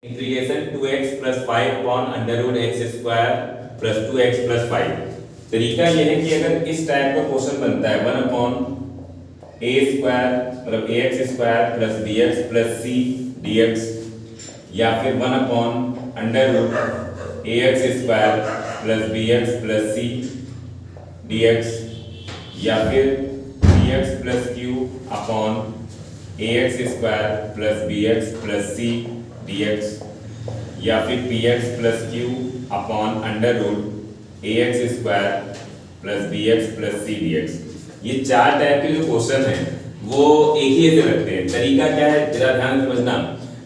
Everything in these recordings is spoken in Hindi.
Integration 2x plus 5 upon under root x square plus 2x plus 5। तरीका यह है कि अगर इस टाइप का क्वेश्चन बनता है 1 अपॉन ए स्क्वायर मतलब ax square plus bx plus c dx, या फिर 1 upon under root ax square plus bx plus c dx, या फिर bx plus q upon ax square plus bx plus c dx, या फिर px plus q upon under root ax square plus bx plus c dx। ये चार टाइप के जो क्वेश्चन हैं वो एक ही ऐसे लगते हैं। तरीका क्या है जरा ध्यान समझना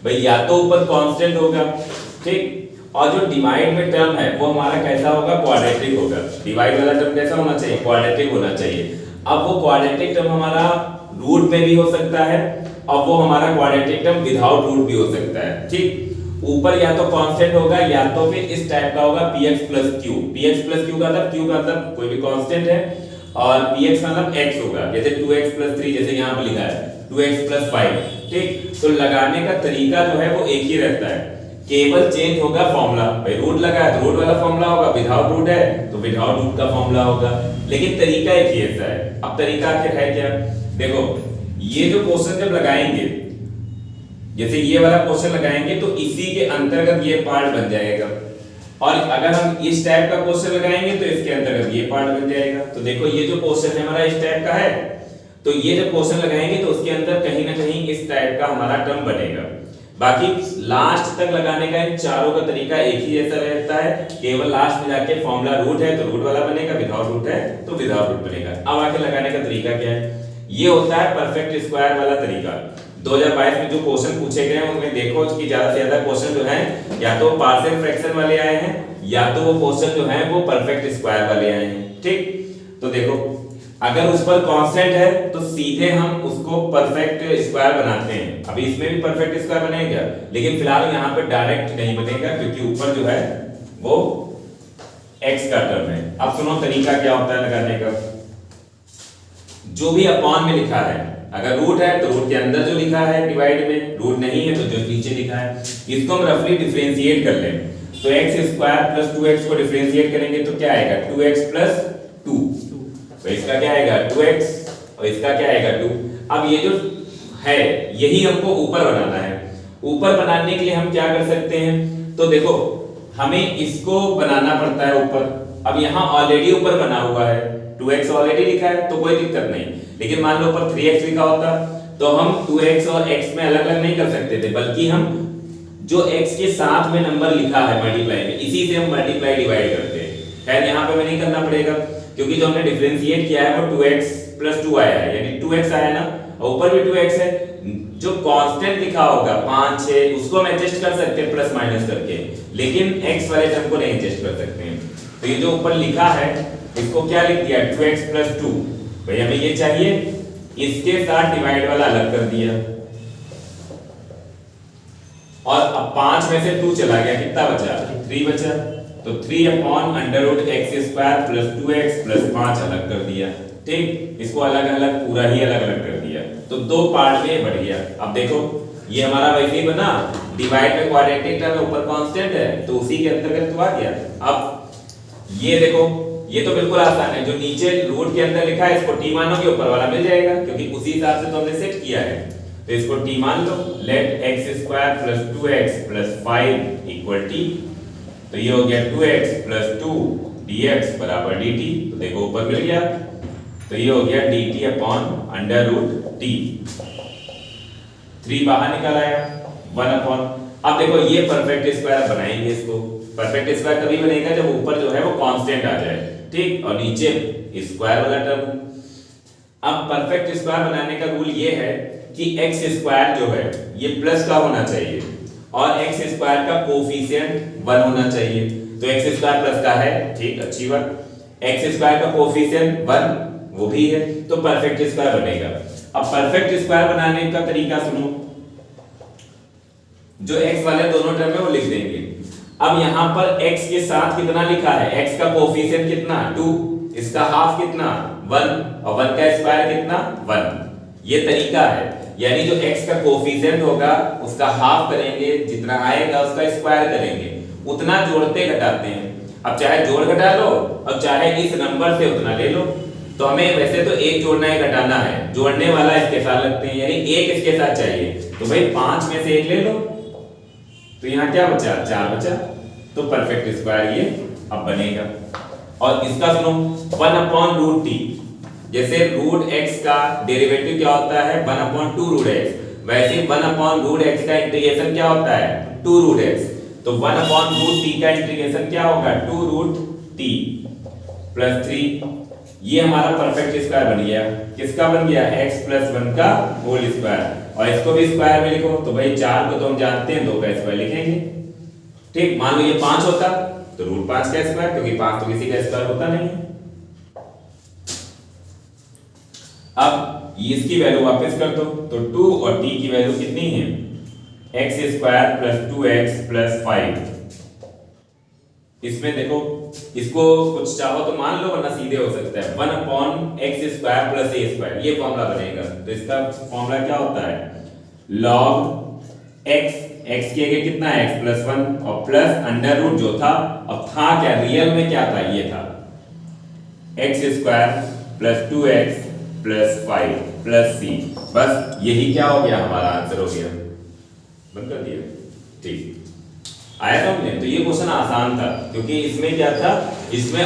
भाई, या तो ऊपर कांस्टेंट होगा, ठीक, और जो डिवाइड में टर्म है वो हमारा कैसा होगा, क्वाड्रेटिक होगा। डिवाइड वाला टर्म कैसा होना चाहिए, क्वाड्रेटिक होना चाहिए। अब वो क्वाड्रेटिक टर्म हमारा रूट में भी हो सकता है और वो हमारा क्वाड्रेटिक टर्म विदाउट रूट भी हो सकता है, ठीक। ऊपर या तो कांस्टेंट होगा या तो फिर इस टाइप का होगा px plus q। px plus q का मतलब q का मतलब कोई भी कांस्टेंट है और px का मतलब x होगा, जैसे 2x प्लस 3 जैसे यहाँ पर लिखा है 2x प्लस 5, ठीक। तो लगाने का तरीका जो है वो एक ही रहता है, केवल चेंज होगा फॉर्मूला। भाई रूट लगा है तो रूट वाला फॉर्मूला होगा, विदाउट रूट है तो विदाउट रूट का फॉर्मूला होगा, लेकिन तरीका एक ही ऐसा है। अब तरीका आखिर है क्या, देखो ये जो क्वेश्चन जब लगाएंगे, जैसे ये वाला क्वेश्चन लगाएंगे तो इसी के अंतर्गत ये पार्ट बन जाएगा, और अगर हम इस टाइप का क्वेश्चन लगाएंगे तो इसके अंतर्गत ये पार्ट बन जाएगा। तो देखो ये जो क्वेश्चन है हमारा इस टाइप का है, तो ये जब क्वेश्चन लगाएंगे तो उसके अंदर कहीं ना कहीं इस टाइप का हमारा टर्म बनेगा। बाकी लास्ट तक लगाने का इन चारों का तरीका एक ही जैसा रहता है, केवल लास्ट में जाके फॉर्मूला रूट है तो रूट वाला बनेगा, विदाउट रूट है तो विदाउट रूट बनेगा। अब आगे लगाने का तरीका क्या है, ये होता है परफेक्ट स्क्वायर वाला तरीका। 2022 में जो क्वेश्चन पूछे गए हैं उनमें देखो कि ज्यादा से ज्यादा क्वेश्चन जो हैं या तो पार्शियल फ्रैक्शन वाले आए हैं या तो वो क्वेश्चन जो हैं वो परफेक्ट स्क्वायर वाले आए हैं, ठीक। तो देखो अगर उस पर कांस्टेंट है तो सीधे हम उसको परफेक्ट स्क्वायर बनाते हैं। अभी इसमें भी परफेक्ट स्क्वायर बनेगा, लेकिन फिलहाल यहाँ पे डायरेक्ट नहीं बनेगा क्योंकि ऊपर जो है वो x का टर्म है। अब सुनो तरीका क्या होता है लगाने का। जो भी अपॉन में लिखा है, अगर रूट है तो रूट के अंदर जो लिखा है डिवाइड में, रूट नहीं है तो जो नीचे लिखा है, इसको हम रफली डिफरेंशिएट कर लें तो x स्क्वायर प्लस 2x को डिफरेंशिएट करेंगे तो क्या आएगा, 2x प्लस 2, तो इसका क्या आएगा 2x और इसका क्या आएगा 2। अब ये जो है यही हमको ऊपर बनाना है। ऊपर बनाने के लिए हम क्या कर सकते हैं, तो देखो हमें इसको बनाना पड़ता है ऊपर। अब यहाँ ऑलरेडी ऊपर बना हुआ है, 2x ऑलरेडी लिखा है तो कोई दिक्कत नहीं, लेकिन मान लो ऊपर 3x लिखा होता तो हम 2x और x में अलग अलग नहीं कर सकते थे, बल्कि हम जो x के साथ में नंबर लिखा है मल्टीप्लाई में, इसी से हम मल्टीप्लाई डिवाइड करते हैं। खैर यहाँ पे हमें नहीं करना पड़ेगा क्योंकि जो हमने डिफरेंशिएट किया है वो 2x प्लस 2 आया है, यानी 2x आया ना, और ऊपर भी 2x है। जो कांस्टेंट लिखा होगा 5 6 उसको हम एडजस्ट कर सकते हैं प्लस माइनस करके, लेकिन x वाले टर्म को नहीं एडजस्ट कर सकते हैं। तो ये जो ऊपर लिखा है इसको क्या लिख दिया 2x प्लस 2, भाई हमें ये चाहिए, इसके साथ डिवाइड वाला अलग कर दिया, और अब 5 में से 2 चला गया, कितना बचा 3 बचा, तो 3 upon under root x square plus 2x plus 5 अलग कर दिया, ठीक। इसको अलग अलग पूरा ही अलग अलग कर दिया तो दो पार्ट में बढ़ गया। अब देखो ये हमारा वैसे ही बना, डिवाइड में क्वाड्रेटिक टर्म है, ऊपर कांस्टेंट है तो उसी के अंतर्गत तो आ गया। अब ये देखो ये तो बिल्कुल आसान है, जो नीचे रूट के अंदर लिखा है इसको t मानोगे ऊपर वाला मिल जाएगा क्योंकि उसी हिसाब से तो हमने सेट किया है। तो इसको t मान लो, let x square plus 2x plus 5 equal t, तो ये हो गया 2x प्लस 2 dx बराबर dt। तो देखो ऊपर मिल गया, तो ये हो गया dt upon under root t, 3 बाहर निकल आया 1 अपॉन। अब देखो ये परफेक्ट स्क्वायर बनाएंगे, इसको परफेक्ट स्क्वायर तभी बनेगा जब ऊपर जो है वो कांस्टेंट आ जाए, ठीक, और नीचे स्क्वायर वाला टर्म। अब परफेक्ट स्क्वायर बनाने का रूल ये है कि x स्क्वायर जो है ये प्लस का होना चाहिए और x स्क्वायर का कोफिशिएंट 1 होना चाहिए। तो x स्क्वायर प्लस का है, ठीक, अच्छी बात। x स्क्वायर का कोफिशिएंट 1 वो भी है तो परफेक्ट स्क्वायर बनेगा। अब परफेक्ट स्क्वायर बनाने का तरीका सुनो, जो x वाले दोनों टर्म है वो लिख देंगे। अब यहाँ पर x के साथ कितना लिखा है, x का कोफिशिएंट कितना 2, इसका हाफ कितना 1 और 1 का स्क्वायर कितना 1। ये तरीका है। यानी जो x का कोफिशिएंट होगा उसका हाफ करेंगे, जितना आएगा उसका स्क्वायर करेंगे, उतना जोड़ते घटाते हैं। अब चाहे जोड़ घटा लो और चाहे इस नंबर से उतना ले लो। तो हमें वैसे तो एक जोड़ना है घटाना है, जोड़ने वाला इसके साथ लगते हैं, यानी एक इसके साथ चाहिए। तो भाई 5 में से एक ले लो, तो यहाँ क्या बचा, 4 बचा। तो परफेक्ट स्क्वायर ये अब बनेगा। और इसका सुनो 1/√t, जैसे √x का डेरिवेटिव क्या होता है 1/2√x, वैसे 1/√x का इंटीग्रेशन क्या होता है 2√x। तो 1/√t का इंटीग्रेशन क्या होगा 2√t + 3। ये हमारा परफेक्ट स्क्वायर बन गया। किसका बन गया, x + 1 का होल स्क्वायर। और इसको भी स्क्वायर में लिखो, तो भाई 4 को तो हम जानते हैं, 2 का स्क्वायर लिखेंगे। ठीक, मान लो ये 5 होता तो √5 का स्क्वायर, क्योंकि 5 तो किसी का स्क्वायर होता नहीं है। अब इसकी वैल्यू वापस कर दो, तो 2 और t की वैल्यू कितनी है, x² + 2x + 5। इसमें देखो, इसको कुछ चाहो तो मान लो, वरना सीधे हो सकता है 1/x² + a², ये फॉर्मूला बनेगा। तो इसका फॉर्मूला क्या होता है, log x के आगे कितना है x + 1 और प्लस अंडर रूट जो था, अब था क्या रियल में क्या था, ये था x² + 2x + 5 + c। बस यही क्या हो गया, हमारा आंसर हो गया। बंद कर दिया, ठीक आया समझ में। तो ये क्वेश्चन आसान था, क्योंकि इसमें क्या था, इसमें